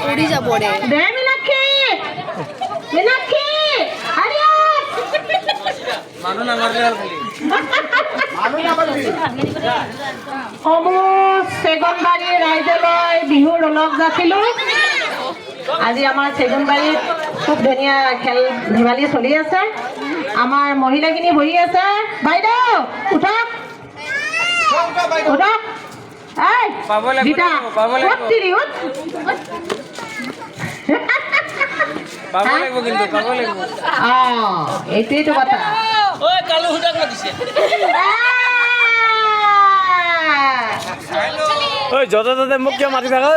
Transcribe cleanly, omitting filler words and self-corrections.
উড়ি যাব ৰে মীনাক্ষী মীনাক্ষী মানুহ নামাৰিলে হ'ল খালি চেগুনবাৰী ৰাইজলৈ বিহুৰ ৰলক যাচিলো। আজি আমাৰ চেগুনবাৰীত খুব ধুনীয়া খেল ধেমালি চলি আছে। আমাৰ মহিলাখিনি বহি আছে। বাইদেউ উঠক উঠক। পাব লাগিব পাব লাগিব কিন্তু পাব লাগিব। এইটোৱেইটো কথা। ঐ কালু হুদাক লাগিছে ঐ য'তে ত'তে মোক কিয় মাতি থাক ঐ